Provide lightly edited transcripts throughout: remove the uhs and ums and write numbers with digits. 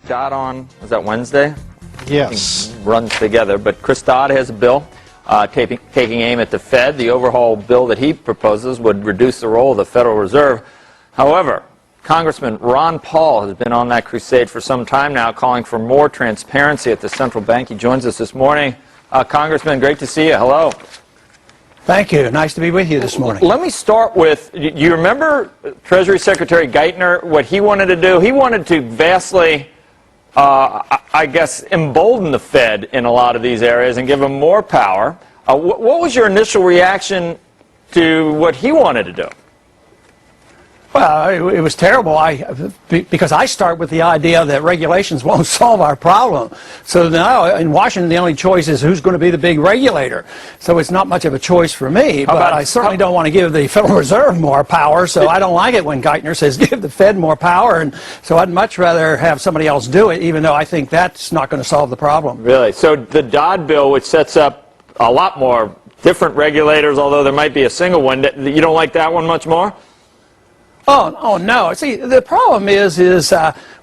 Dodd on, is that Wednesday? Yes. Runs together, but Chris Dodd has a bill taking aim at the Fed. The overhaul bill that he proposes would reduce the role of the Federal Reserve. However, Congressman Ron Paul has been on that crusade for some time now, calling for more transparency at the central bank. He joins us this morning. Congressman, great to see you. Hello. Thank you. Nice to be with you this morning. Let me start with, you remember Treasury Secretary Geithner, what he wanted to do? He wanted to vastly, I guess, embolden the Fed in a lot of these areas and give them more power. What was your initial reaction to what he wanted to do? Well, it was terrible because I start with the idea that regulations won't solve our problem. So now in Washington, the only choice is who's going to be the big regulator. So it's not much of a choice for me, but I certainly don't want to give the Federal Reserve more power, so I don't like it when Geithner says give the Fed more power, and so I'd much rather have somebody else do it, even though I think that's not going to solve the problem. Really? So the Dodd bill, which sets up a lot more different regulators, although there might be a single one, you don't like that one much more? Oh no. See, the problem is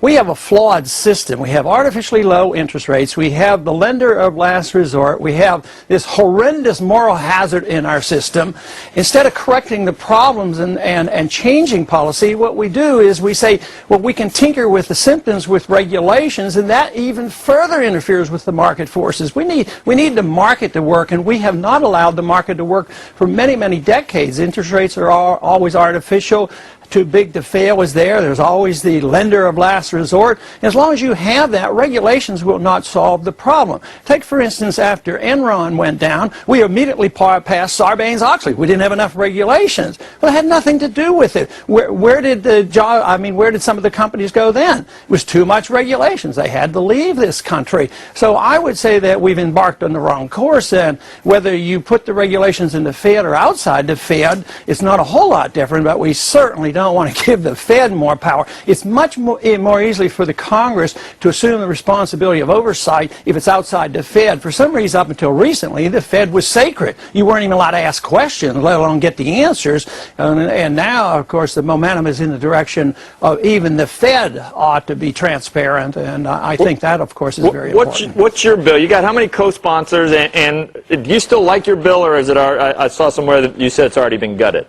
we have a flawed system. We have artificially low interest rates. We have the lender of last resort. We have this horrendous moral hazard in our system. Instead of correcting the problems and changing policy, what we do is we say, well, we can tinker with the symptoms with regulations, and that even further interferes with the market forces. We need the market to work, and we have not allowed the market to work for many, many decades. Interest rates are always artificial. Too big to fail is there. There's always the lender of last resort. As long as you have that, regulations will not solve the problem. Take, for instance, after Enron went down, we immediately passed Sarbanes-Oxley. We didn't have enough regulations. Well, it had nothing to do with it. Where did some of the companies go then? It was too much regulations. They had to leave this country. So I would say that we've embarked on the wrong course, and whether you put the regulations in the Fed or outside the Fed, it's not a whole lot different, but we certainly don't want to give the Fed more power. It's much more easily for the Congress to assume the responsibility of oversight if it's outside the Fed. For some reason, up until recently, the Fed was sacred. You weren't even allowed to ask questions, let alone get the answers. And now, of course, the momentum is in the direction of even the Fed ought to be transparent, and I think that, of course, is very important. What's your bill? You got how many co-sponsors, and do you still like your bill, or is it? I saw somewhere that you said it's already been gutted.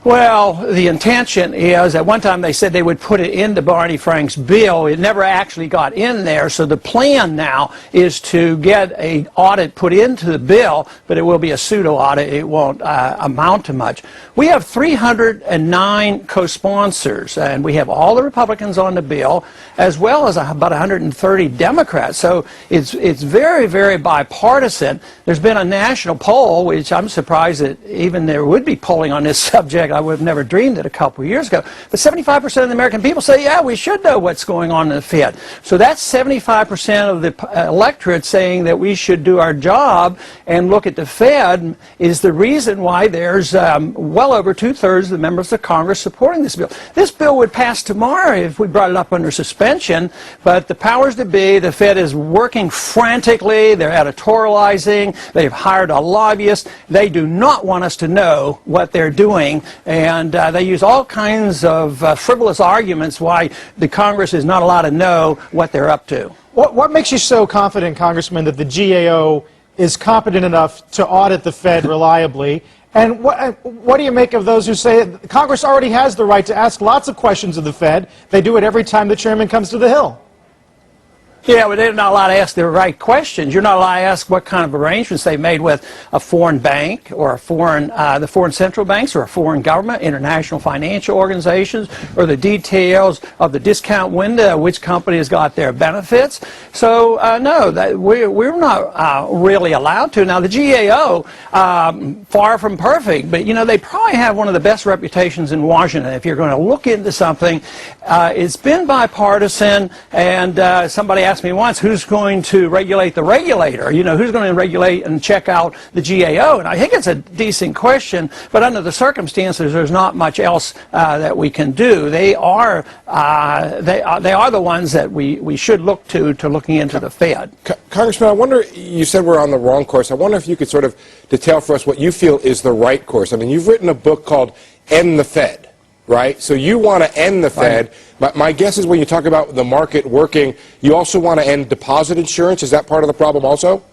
Well, the intention is, at one time they said they would put it into Barney Frank's bill. It never actually got in there, so the plan now is to get an audit put into the bill, but it will be a pseudo audit. It won't amount to much. We have 309 co-sponsors, and we have all the Republicans on the bill, as well as about 130 Democrats. So it's very, very bipartisan. There's been a national poll, which I'm surprised that even there would be polling on this subject. I would have never dreamed it a couple of years ago. But 75% of the American people say, yeah, we should know what's going on in the Fed. So that's 75% of the electorate saying that we should do our job and look at the Fed is the reason why there's well over two-thirds of the members of Congress supporting this bill. This bill would pass tomorrow if we brought it up under suspension, but the powers that be, the Fed is working frantically. They're editorializing. They've hired a lobbyist. They do not want us to know what they're doing. And they use all kinds of frivolous arguments why the Congress is not allowed to know what they're up to. What makes you so confident, Congressman, that the GAO is competent enough to audit the Fed reliably? And what do you make of those who say that Congress already has the right to ask lots of questions of the Fed? They do it every time the chairman comes to the Hill. Yeah, but they're not allowed to ask the right questions. You're not allowed to ask what kind of arrangements they made with a foreign bank or a the foreign central banks or a foreign government, international financial organizations, or the details of the discount window, which companies got their benefits. So, no, we're not really allowed to. Now, the GAO, far from perfect, but, you know, they probably have one of the best reputations in Washington. If you're going to look into something, it's been bipartisan, and somebody asked me once, who's going to regulate the regulator? You know, who's going to regulate and check out the GAO? And I think it's a decent question, but under the circumstances, there's not much else that we can do. They are the ones that we should look to looking into the Fed. Congressman, I wonder, you said we're on the wrong course. I wonder if you could sort of detail for us what you feel is the right course. I mean, you've written a book called End the Fed. right? So you want to end the Fed. My guess is when you talk about the market working, you also want to end deposit insurance. Is that part of the problem also?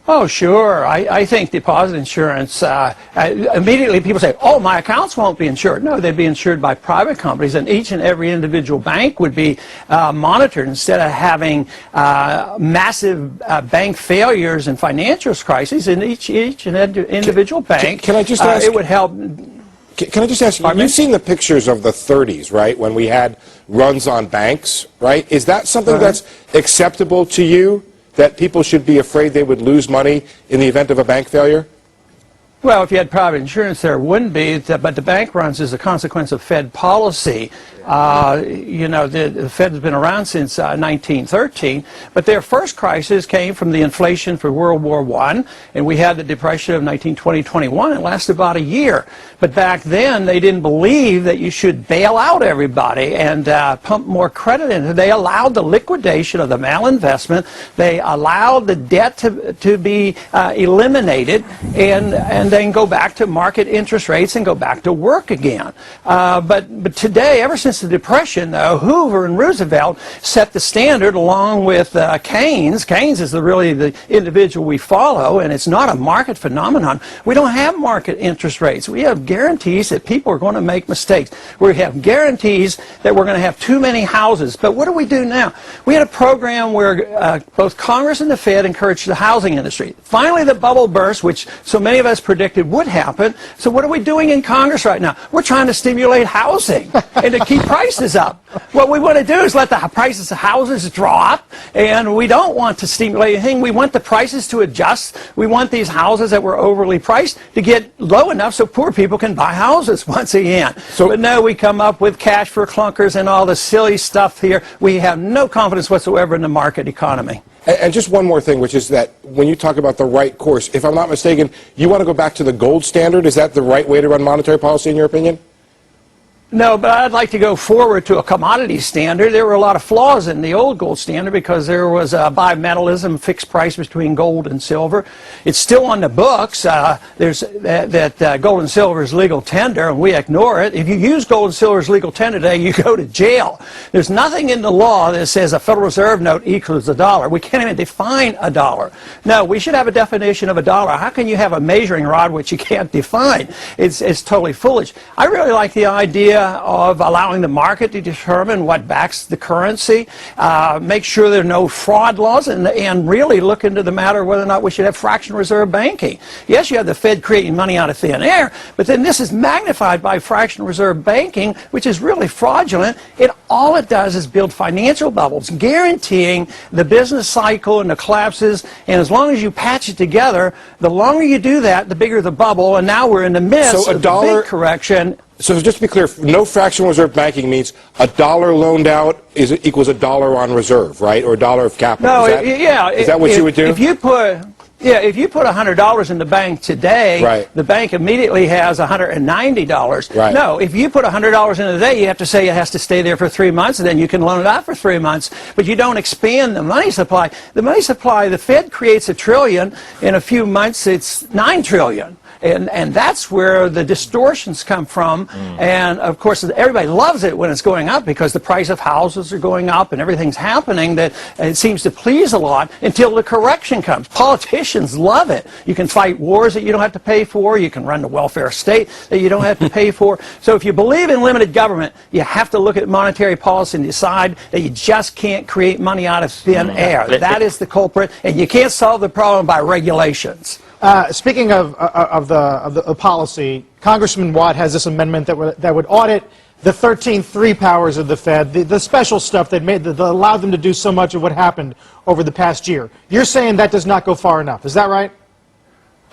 Oh, sure. I think deposit insurance, immediately people say, oh, my accounts won't be insured. No, they'd be insured by private companies, and each and every individual bank would be monitored instead of having massive bank failures and financial crises in each individual bank. Can I just ask? It would help. Can I just ask you, you've seen the pictures of the 30s, right, when we had runs on banks, right? Is that something that's acceptable to you, that people should be afraid they would lose money in the event of a bank failure? Well, if you had private insurance, there wouldn't be, but the bank runs as a consequence of Fed policy. You know, the Fed has been around since 1913, but their first crisis came from the inflation for World War I, and we had the Depression of 1920-21. It lasted about a year. But back then, they didn't believe that you should bail out everybody and pump more credit into it. They allowed the liquidation of the malinvestment. They allowed the debt to be eliminated, and then go back to market interest rates and go back to work again. But today, ever since the Depression, Hoover and Roosevelt set the standard along with Keynes. Keynes is really the individual we follow, and it's not a market phenomenon. We don't have market interest rates. We have guarantees that people are going to make mistakes. We have guarantees that we're going to have too many houses. But what do we do now? We had a program where both Congress and the Fed encouraged the housing industry. Finally, the bubble burst, which so many of us predicted would happen. So what are we doing in Congress right now? We're trying to stimulate housing and to keep prices up. What we want to do is let the prices of houses drop, and we don't want to stimulate anything. We want the prices to adjust. We want these houses that were overly priced to get low enough so poor people can buy houses once again. But no, we come up with cash for clunkers and all this silly stuff here. We have no confidence whatsoever in the market economy. And just one more thing, which is that when you talk about the right course, if I'm not mistaken, you want to go back to the gold standard. Is that the right way to run monetary policy in your opinion? No, but I'd like to go forward to a commodity standard. There were a lot of flaws in the old gold standard because there was a bimetallism, fixed price between gold and silver. It's still on the books. There's that gold and silver is legal tender, and we ignore it. If you use gold and silver as legal tender today, you go to jail. There's nothing in the law that says a Federal Reserve note equals a dollar. We can't even define a dollar. No, we should have a definition of a dollar. How can you have a measuring rod which you can't define? It's totally foolish. I really like the idea of allowing the market to determine what backs the currency, make sure there are no fraud laws, and really look into the matter of whether or not we should have fractional reserve banking. Yes, you have the Fed creating money out of thin air, but then this is magnified by fractional reserve banking, which is really fraudulent. All it does is build financial bubbles, guaranteeing the business cycle and the collapses, and as long as you patch it together, the longer you do that, the bigger the bubble, and now we're in the midst of the big correction. So just to be clear, no fractional reserve banking means a dollar loaned out equals a dollar on reserve, right? Or a dollar of capital. No, is that what you would do? If you put $100 in the bank today, the bank immediately has $190. Right. No, if you put $100 in today, you have to say it has to stay there for 3 months, and then you can loan it out for 3 months. But you don't expand the money supply. The money supply, the Fed creates $1 trillion. In a few months, it's $9 trillion. And that's where the distortions come from. And, of course, everybody loves it when it's going up because the price of houses are going up and everything's happening that it seems to please a lot until the correction comes. Politicians love it. You can fight wars that you don't have to pay for. You can run the welfare state that you don't have to pay for. So if you believe in limited government, you have to look at monetary policy and decide that you just can't create money out of thin air. That is the culprit, and you can't solve the problem by regulations. Speaking of the policy, Congressman Watt has this amendment that would audit the 13-3 powers of the Fed, the special stuff that allowed them to do so much of what happened over the past year. You're saying that does not go far enough. Is that right?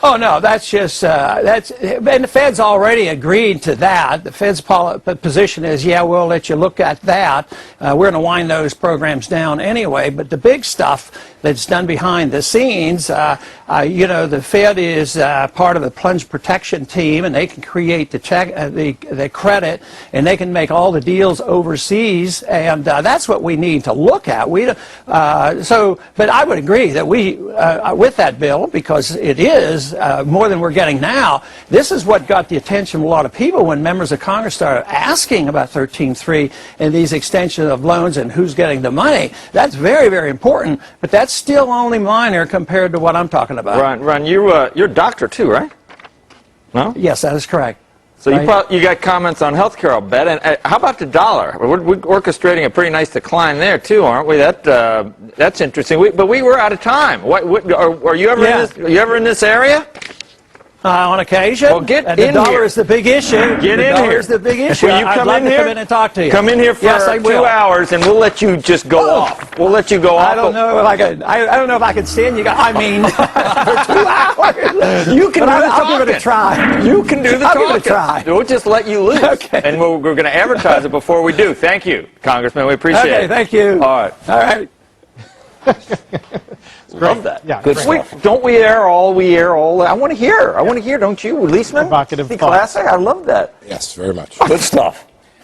Oh, no, that's just, and the Fed's already agreed to that. The Fed's position is, yeah, we'll let you look at that. We're going to wind those programs down anyway, but the big stuff, that's done behind the scenes. You know, the Fed is part of the plunge protection team, and they can create the check, the credit, and they can make all the deals overseas, and that's what we need to look at. But I would agree that with that bill, because it is more than we're getting now. This is what got the attention of a lot of people when members of Congress started asking about 13.3 and these extensions of loans and who's getting the money. That's very, very important, but that's still only minor compared to what I'm talking about. Ron, you're a doctor too, right? No? Yes, that is correct. So you got comments on healthcare, I'll bet. And how about the dollar? We're orchestrating a pretty nice decline there too, aren't we? That's interesting. But we were out of time. Are you ever in this area? On occasion. Well, get and the in dollar here. is the big issue. Get in here. The dollar is the big issue. Will you come I'd love in to here? come in and talk to you. Come in here for yes, I 2 will. hours, and we'll let you just go off. We'll let you go off. I don't know if I could. I don't know if I could stand you guys. I mean, for 2 hours. You can do the I'll give talking. it a try. You can do the I'll talking. give it a try. We'll just let you loose. Okay. And we're going to advertise it before we do. Thank you, Congressman. We appreciate it. Okay, thank you. All right. All right. Love that. Yeah, good great. stuff. Don't we air all? I want to hear. Don't you, Leisman? Provocative See, thought. classic. I love that. Yes, very much. Good stuff.